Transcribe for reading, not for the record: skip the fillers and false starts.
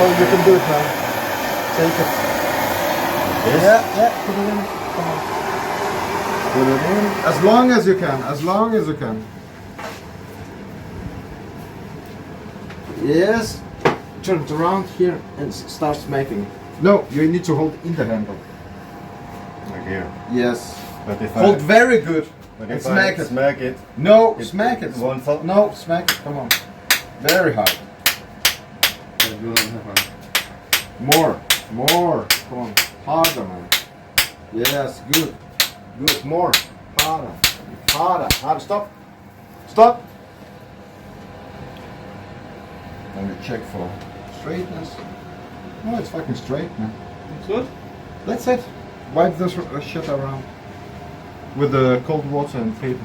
you can do it now. Take it. Yes. Yeah, put it in. Come on. Put it in. As long as you can. As long as you can. Yes. Turn it around here and start smacking. No, you need to hold in the handle. Like here. Yes. But if Hold very good. but And if smack I it. smack it, No, smack it. won't fall. No, smack it. Come on. Very hard. More. More. Come on. Harder, man. Yes, good. Good. More. Harder. Harder. Harder. Stop. Stop. Let me check for straightness. No, it's fucking straight, man. It's good. That's it. Wipe this shit around with the cold water and paper.